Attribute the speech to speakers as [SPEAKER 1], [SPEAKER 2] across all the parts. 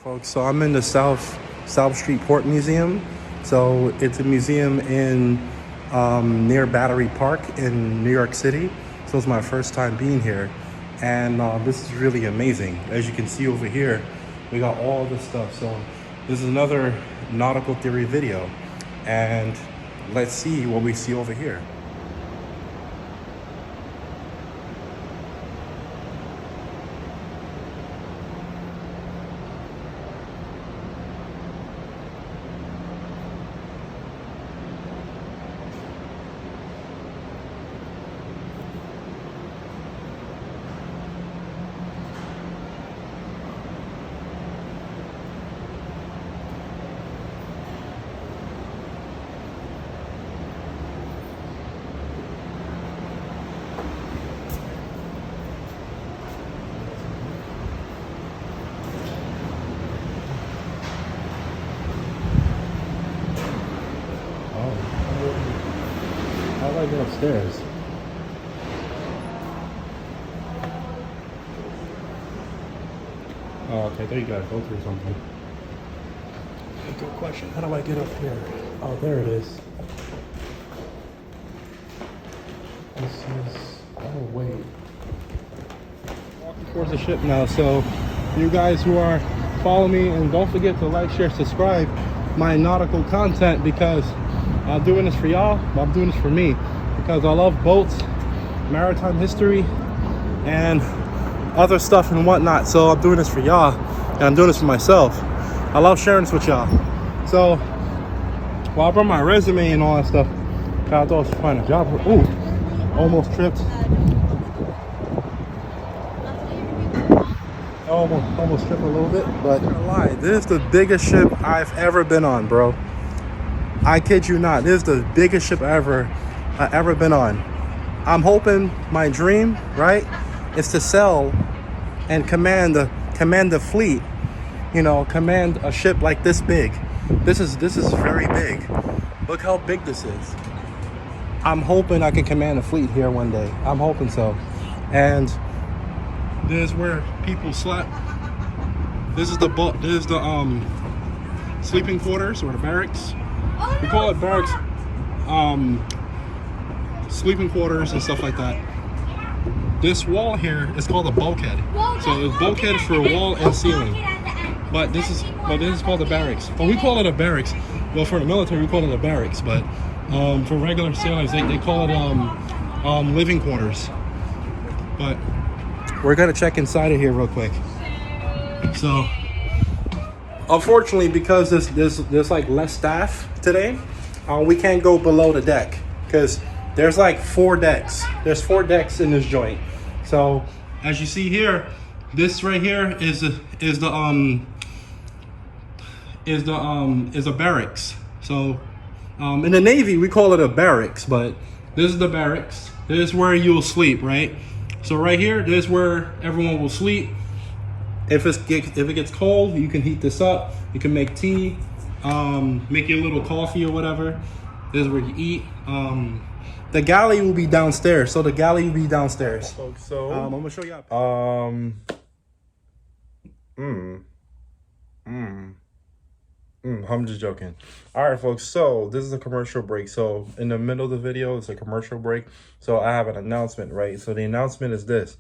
[SPEAKER 1] Folks, so I'm in the South Street Port Museum. So it's a museum in near Battery Park in New York City. So it's my first time being here, and this is really amazing. As you can see over here, we got all this stuff. So this is another nautical theory video, and let's see what we see over here. How do I get upstairs? Oh, okay, there you gotta go through something. Good question. How do I get up here? Oh, there it is. This is... oh, wait. Walking towards the ship now, so you guys who are following me, and don't forget to like, share, subscribe my nautical content, because I'm doing this for y'all, but I'm doing this for me because I love boats, maritime history, and other stuff and whatnot. So I'm doing this for y'all, and I'm doing this for myself. I love sharing this with y'all. So, well, I brought my resume and all that stuff. I thought I was find a job. Ooh, almost tripped. Almost tripped a little bit, but I'm not gonna lie, this is the biggest ship I've ever been on, bro. I kid you not, this is the biggest ship I ever been on. I'm hoping my dream, right, is to sail and command the fleet. You know, command a ship like this big. This is very big. Look how big this is. I'm hoping I can command a fleet here one day. I'm hoping so. And this is where people slept. This is the sleeping quarters, or the barracks. We call it barracks, sleeping quarters and stuff like that. This wall here is called a bulkhead. So it's bulkhead for wall and ceiling. But this is called the barracks. Well, we call it a barracks. Well, for the military, we call it a barracks. But for regular sailors, they call it living quarters. But we're gonna check inside of here real quick. So, unfortunately, because there's like less staff today, we can't go below the deck because there's like 4 decks. There's 4 decks in this joint. So as you see here, this right here is a barracks. So in the Navy we call it a barracks, but this is the barracks. This is where you'll sleep, right? So right here, this is where everyone will sleep. If it gets cold, you can heat this up. You can make tea, make your little coffee or whatever. This is where you eat. The galley will be downstairs. So the galley will be downstairs. So I'm gonna show you. I'm just joking. All right, folks. So this is a commercial break. So in the middle of the video, it's a commercial break. So I have an announcement, right? So the announcement is this.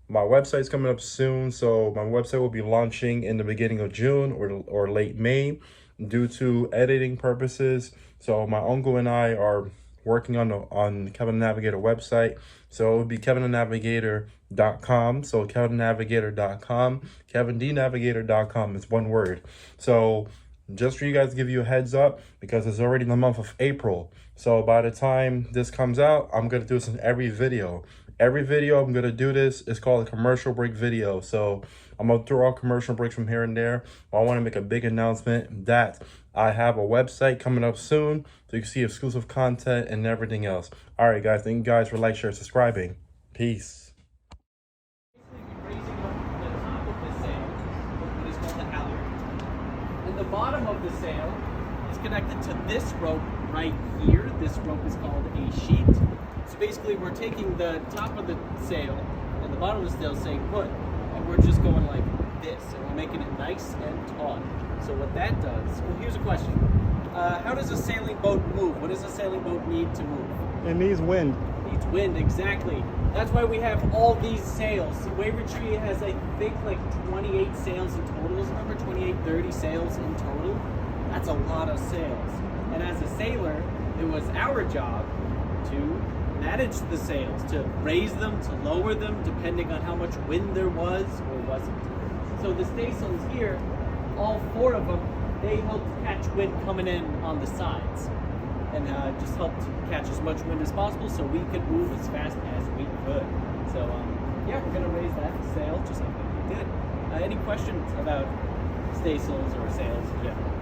[SPEAKER 1] My website's coming up soon, so my website will be launching in the beginning of June or late May due to editing purposes. So my uncle and I are working on Kevin the Navigator website. So it will be kevinthenavigator.com. So kevinthenavigator.com, kevinthenavigator.com is one word. So just for you guys to give you a heads up, because it's already the month of April. So by the time this comes out, I'm going to do this in every video. Every video I'm going to do this is called a commercial break video. So I'm going to throw out commercial breaks from here and there. I want to make a big announcement that I have a website coming up soon, so you can see exclusive content and everything else. All right, guys. Thank you guys for like, share, subscribing. Peace.
[SPEAKER 2] The bottom of the sail is connected to this rope right here. This rope is called a sheet. So basically we're taking the top of the sail and the bottom of the sail saying put, and we're just going like this, and we're making it nice and taut. So what that does, well, here's a question. How does a sailing boat move? What does a sailing boat need to move?
[SPEAKER 1] It needs wind.
[SPEAKER 2] Needs wind, exactly. That's why we have all these sails. Wavertree has, I think, like 28 sails in total. Remember, 28, 30 sails in total? That's a lot of sails. And as a sailor, it was our job to manage the sails, to raise them, to lower them, depending on how much wind there was or wasn't. So the staysails here, all 4 of them, they helped catch wind coming in on the sides, and just helped catch as much wind as possible so we could move as fast as we could. So yeah, we're gonna raise that sail just like we did. Any questions about staysails or sails in general?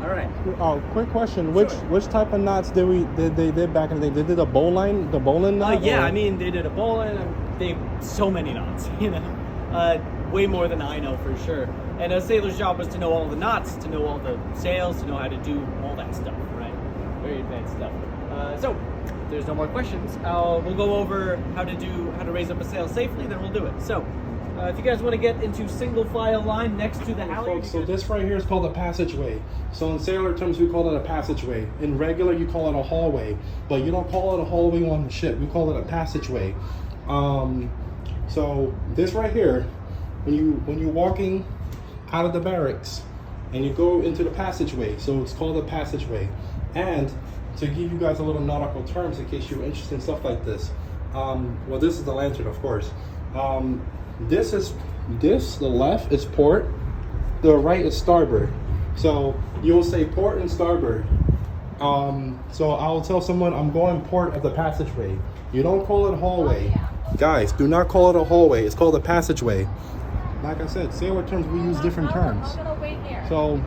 [SPEAKER 2] All right.
[SPEAKER 1] Oh, quick question.
[SPEAKER 2] Sure.
[SPEAKER 1] Which type of knots they did back in the day? They did a bowline knot?
[SPEAKER 2] Yeah,
[SPEAKER 1] or?
[SPEAKER 2] I mean, they did a bowline. They so many knots, you know, way more than I know for sure. And a sailor's job was to know all the knots, to know all the sails, to know how to do all that stuff, right? Very advanced stuff. So, if there's no more questions, we'll go over how to raise up a sail safely, then we'll do it. So, if you guys want to get into single file line next to the halyard.
[SPEAKER 1] So this right here is called a passageway. So in sailor terms, we call it a passageway. In regular, you call it a hallway, but you don't call it a hallway on the ship. We call it a passageway. So this right here, when you're walking out of the barracks and you go into the passageway, so it's called a passageway. And to give you guys a little nautical terms in case you're interested in stuff like this, well, this is the lantern, of course. The left is port, the right is starboard. So you'll say port and starboard. So I'll tell someone I'm going port of the passageway. You don't call it hallway. Guys, do not call it a hallway. It's called a passageway. Like I said, sailor terms, we use different terms. So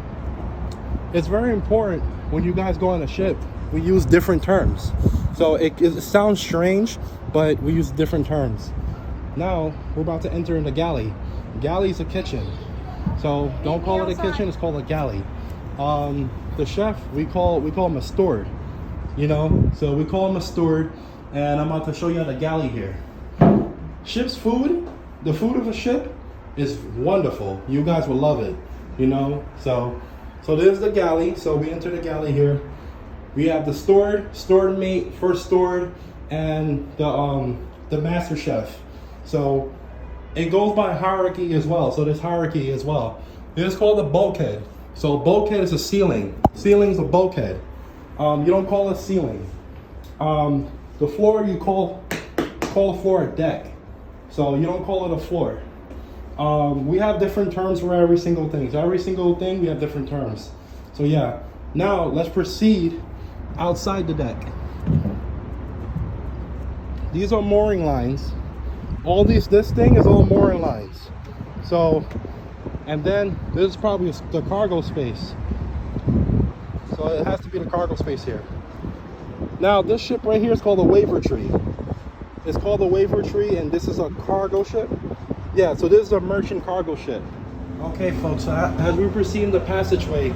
[SPEAKER 1] it's very important when you guys go on a ship, we use different terms. So it sounds strange, but we use different terms. Now we're about to enter in the galley. Galley is a kitchen. So don't call it a kitchen, it's called a galley. The chef, we call him a steward. You know, so we call him a steward, and I'm about to show you the galley here. Ship's food, the food of a ship is wonderful. You guys will love it, you know. So there's the galley. So we enter the galley here. We have the steward mate, first steward, and the master chef. So it goes by hierarchy as well. So there's hierarchy as well. This is called a bulkhead. So bulkhead is a ceiling. Ceiling is a bulkhead. You don't call it ceiling. The floor you call the floor a deck. So you don't call it a floor. We have different terms for every single thing. So every single thing we have different terms. So yeah. Now let's proceed outside the deck. These are mooring lines. This thing is all mooring lines. So, and then this is probably the cargo space. So it has to be the cargo space here. Now this ship right here is called a Wavertree. It's called a Wavertree, and this is a cargo ship. Yeah, so this is a merchant cargo ship. Okay, folks, so as we proceed in the passageway,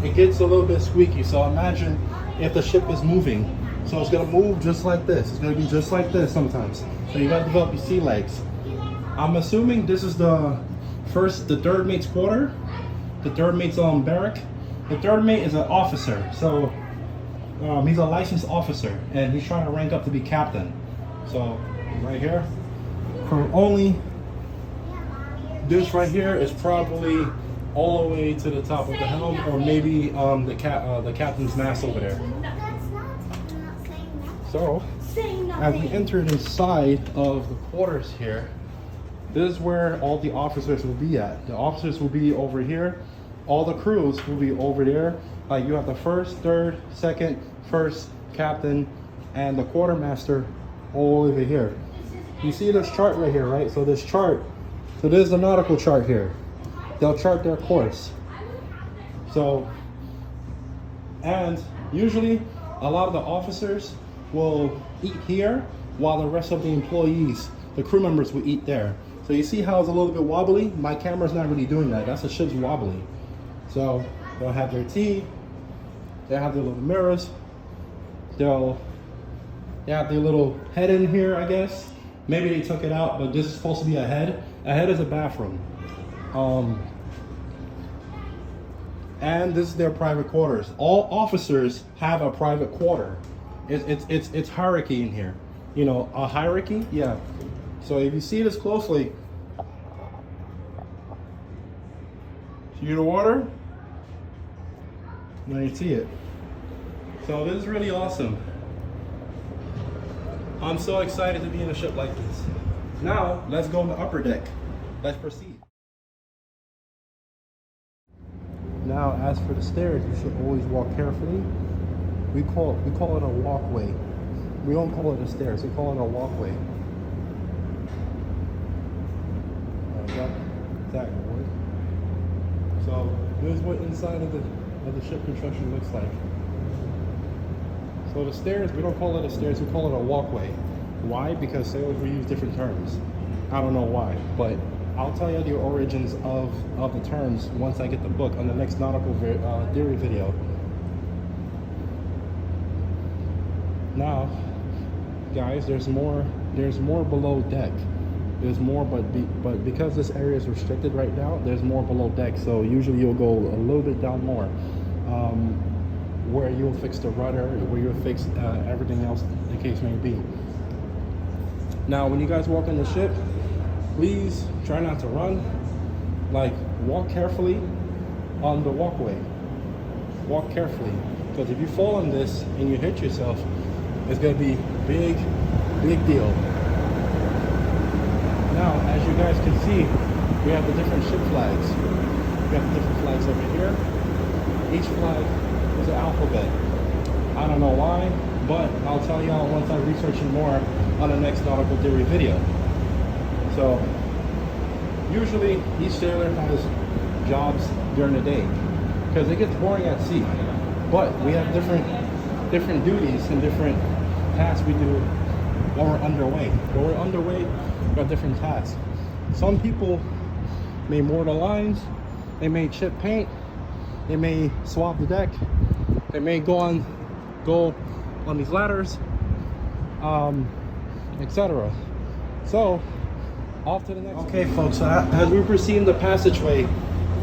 [SPEAKER 1] it gets a little bit squeaky. So imagine if the ship is moving. So it's gonna move just like this. It's gonna be just like this sometimes. So you gotta develop your sea legs. I'm assuming this is the third mate's quarter, the third mate's barrack. The third mate is an officer. So he's a licensed officer, and he's trying to rank up to be captain. So right here, this right here is probably all the way to the top of the helm, or maybe the captain's mast over there. So as we entered inside of the quarters here, this is where all the officers will be at. The officers will be over here. All the crews will be over there. Like you have the first, third, second, first, captain, and the quartermaster all over here. You see this chart right here, right? So this chart, so there's the nautical chart here. They'll chart their course. So, and usually a lot of the officers will eat here while the rest of the employees, the crew members, will eat there. So you see how it's a little bit wobbly? My camera's not really doing that. That's the ship's wobbly. So they'll have their tea, they'll have their little mirrors, they have their little head in here, I guess. Maybe they took it out, but this is supposed to be a head. Ahead is a bathroom. And this is their private quarters. All officers have a private quarter. It's hierarchy in here. You know, a hierarchy, yeah. So if you see this closely, see the water? Now you see it. So this is really awesome. I'm so excited to be in a ship like this. Now, let's go on the upper deck. Let's proceed. Now, as for the stairs, you should always walk carefully. We call it a walkway. We don't call it a stairs, we call it a walkway. Exactly. So this is what inside of the ship construction looks like. So the stairs, we don't call it a stairs, we call it a walkway. Why? Because sailors will use different terms. I don't know why, but I'll tell you the origins of the terms once I get the book on the next nautical theory video. Now, guys, there's more below deck. There's more, but because this area is restricted right now, there's more below deck. So usually you'll go a little bit down more, where you'll fix the rudder, where you'll fix everything else the case may be. Now, when you guys walk on the ship, please try not to run. Like, walk carefully on the walkway. Walk carefully, because if you fall on this and you hit yourself, it's gonna be big deal. Now, as you guys can see, we have the different ship flags. We have the different flags over here. Each flag is an alphabet. I don't know why, but I'll tell y'all once I research it more on the next nautical theory video. So, usually each sailor has jobs during the day because it gets boring at sea. But we have different duties and different tasks we do when we're underway. When we're underway, we have different tasks. Some people may moor the lines, they may chip paint, they may swab the deck, they may go on these ladders, etc. So, off to the next. Okay, folks, so as we proceed in the passageway,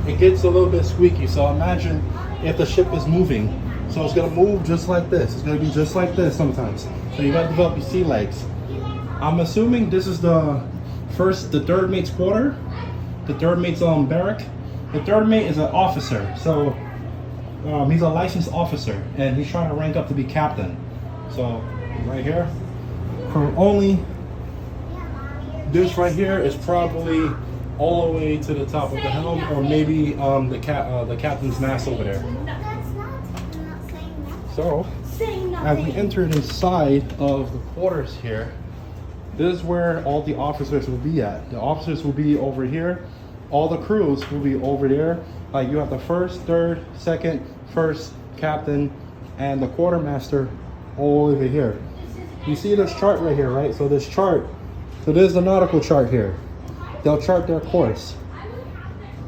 [SPEAKER 1] it gets a little bit squeaky. So imagine if the ship is moving. So it's gonna move just like this. It's gonna be just like this sometimes. So you gotta develop your sea legs. I'm assuming this is the third mate's quarter, the third mate's barrack. The third mate is an officer, so he's a licensed officer, and he's trying to rank up to be captain. So right here, for only this right here is probably all the way to the top of the helm, or maybe the captain's mast over there. So, as we enter inside of the quarters here, this is where all the officers will be at. The officers will be over here. All the crews will be over there. Like, you have the first, third, second, first, captain, and the quartermaster all over here. You see this chart right here, right? So this chart, so there's the nautical chart here. They'll chart their course.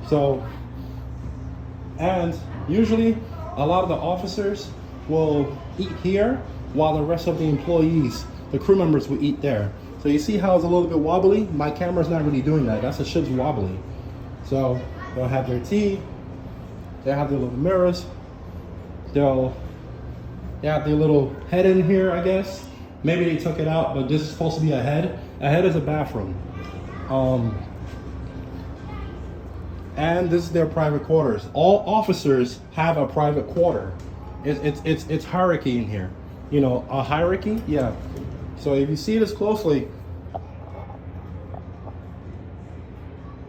[SPEAKER 1] So, and usually a lot of the officers will eat here while the rest of the employees, the crew members, will eat there. So you see how it's a little bit wobbly? My camera's not really doing that. That's the ship's wobbly. So they'll have their tea, they'll have their little mirrors, they have their little head in here, I guess. Maybe they took it out, but this is supposed to be a head. A head is a bathroom. And this is their private quarters. All officers have a private quarter. It's hierarchy in here. You know, a hierarchy, yeah. So if you see this closely,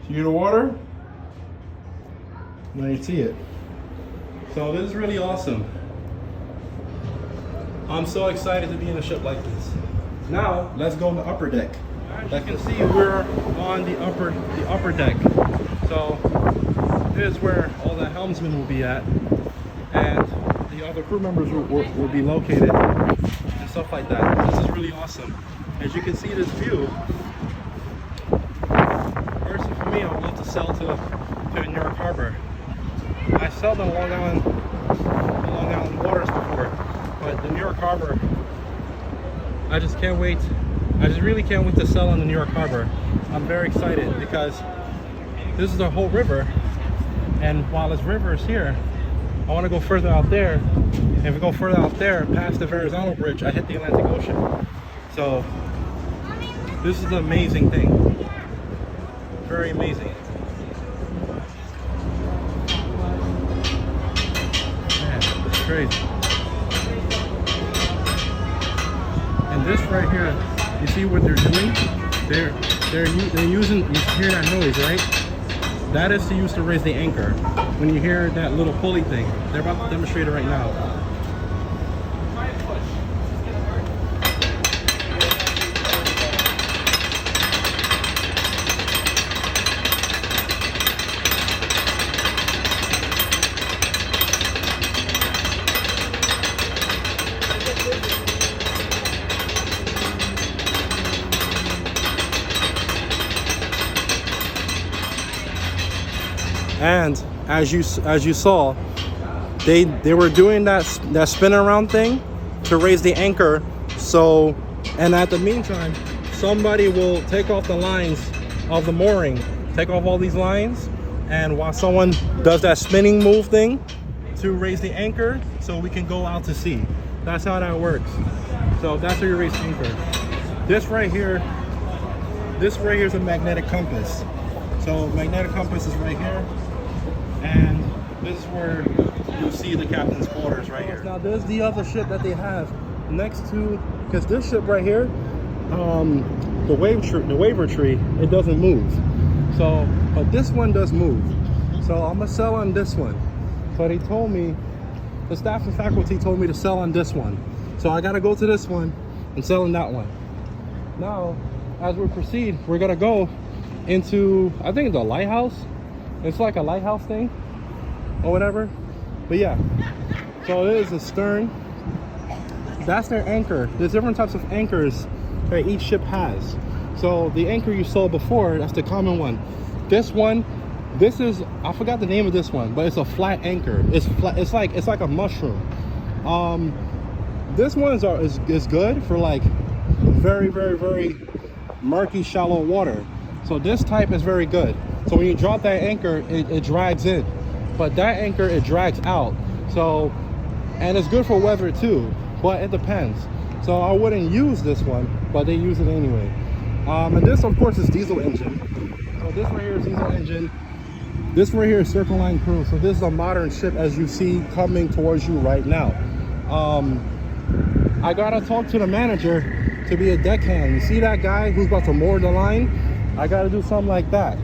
[SPEAKER 1] see the water? Now you see it. So this is really awesome. I'm so excited to be in a ship like this. Now let's go on the upper deck. As you can see, we're on the upper deck. So this is where all the helmsmen will be at, and the other crew members will be located and stuff like that. This is really awesome. As you can see this view, personally for me, I would love to sail to New York Harbor. I sailed on Long Island waters before, but the New York Harbor, I just can't wait. I just really can't wait to sail on the New York Harbor. I'm very excited because this is the whole river, and while this river is here, I want to go further out there. And if we go further out there, past the Verrazano Bridge, I hit the Atlantic Ocean. So this is an amazing thing. Very amazing. Man, it's crazy. And this right here, you see what they're doing? They're using, you hear that noise, right? That is to use to raise the anchor. When you hear that little pulley thing, they're about to demonstrate it right now. And as you saw, they were doing that spin around thing to raise the anchor. So, and at the meantime, somebody will take off the lines of the mooring, take off all these lines, and while someone does that spinning move thing to raise the anchor, so we can go out to sea. That's how that works. So that's how you raise the anchor. This right here is a magnetic compass. So magnetic compass is right here. And this is where you'll see the captain's quarters right here. Now there's the other ship that they have next to, because this ship right here, the waiver tree, it doesn't move. So, but this one does move. So I'm gonna sell on this one. But he told me, the staff and faculty told me to sell on this one. So I gotta go to this one and sell on that one. Now, as we proceed, we're gonna go into, I think it's a lighthouse. It's like a lighthouse thing or whatever. But yeah, so it is a stern. That's their anchor. There's different types of anchors that each ship has. So the anchor you saw before, that's the common one. This one, this is, I forgot the name of this one, but it's a flat anchor. It's flat, it's like a mushroom. This one is good for like very, very, very murky, shallow water. So this type is very good. So when you drop that anchor, it drags in. But that anchor, it drags out. So, and it's good for weather too, but it depends. So I wouldn't use this one, but they use it anyway. And this, of course, is diesel engine. So this right here is diesel engine. This right here is Circle Line crew. So this is a modern ship as you see coming towards you right now. I gotta talk to the manager to be a deckhand. You see that guy who's about to moor the line? I gotta do something like that,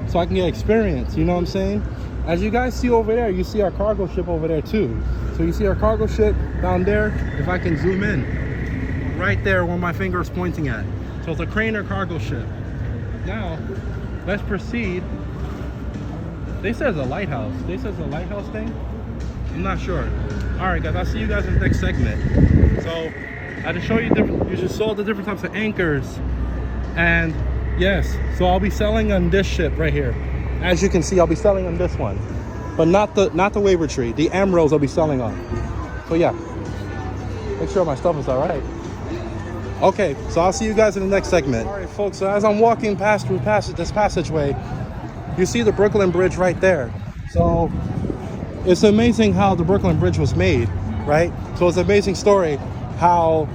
[SPEAKER 1] so I can get experience, you know what I'm saying? As you guys see over there, you see our cargo ship over there too. So you see our cargo ship down there, if I can zoom in, right there where my finger is pointing at. So it's a crane or cargo ship. Now, let's proceed. They said it's a lighthouse. They said it's a lighthouse thing? I'm not sure. All right, guys, I'll see you guys in the next segment. So I just show you you just saw the different types of anchors. And yes, so I'll be selling on this ship right here. As you can see, I'll be selling on this one, but not the waiver tree. The Ambrose I'll be selling on. So yeah, make sure my stuff is all right. Okay, so I'll see you guys in the next segment. All right, folks. So as I'm walking past through this passageway, you see the Brooklyn Bridge right there. So it's amazing how the Brooklyn Bridge was made, right? So it's an amazing story how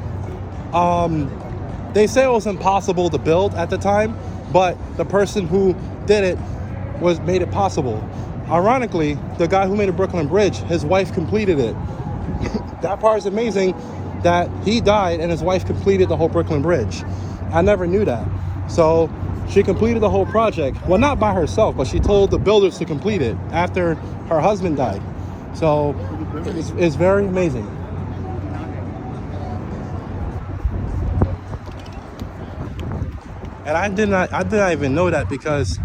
[SPEAKER 1] they say it was impossible to build at the time, but the person who did it made it possible. Ironically, the guy who made the Brooklyn Bridge, his wife completed it. That part is amazing, that he died and his wife completed the whole Brooklyn Bridge. I never knew that. So she completed the whole project. Well, not by herself, but she told the builders to complete it after her husband died. So it's very amazing. And I did not even know that, because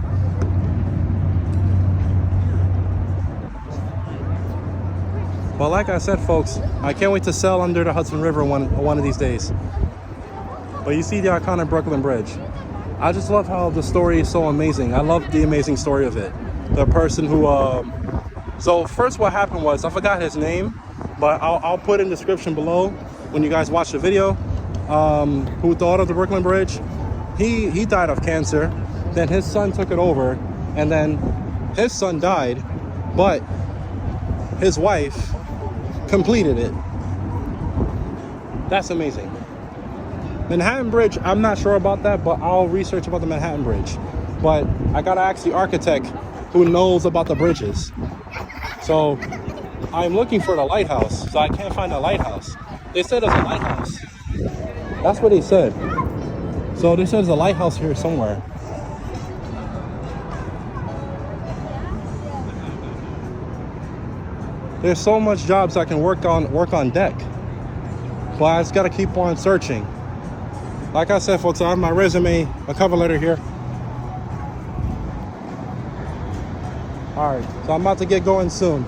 [SPEAKER 1] well, like I said, folks, I can't wait to sail under the Hudson River one of these days. But you see the iconic Brooklyn Bridge. I just love how the story is so amazing. I love the amazing story of it. The person who, so first what happened was, I forgot his name, but I'll put in the description below when you guys watch the video. who thought of the Brooklyn Bridge, he died of cancer. Then his son took it over, and then his son died, but his wife completed it. That's amazing. Manhattan Bridge, I'm not sure about that, but I'll research about the Manhattan Bridge. But I gotta ask the architect who knows about the bridges. So I'm looking for the lighthouse, so I can't find the lighthouse. They said there's a lighthouse. That's what they said. So they said there's a lighthouse here somewhere. There's so much jobs I can work on deck, but I just gotta keep on searching. Like I said, folks, I have my resume, a cover letter here. All right, so I'm about to get going soon.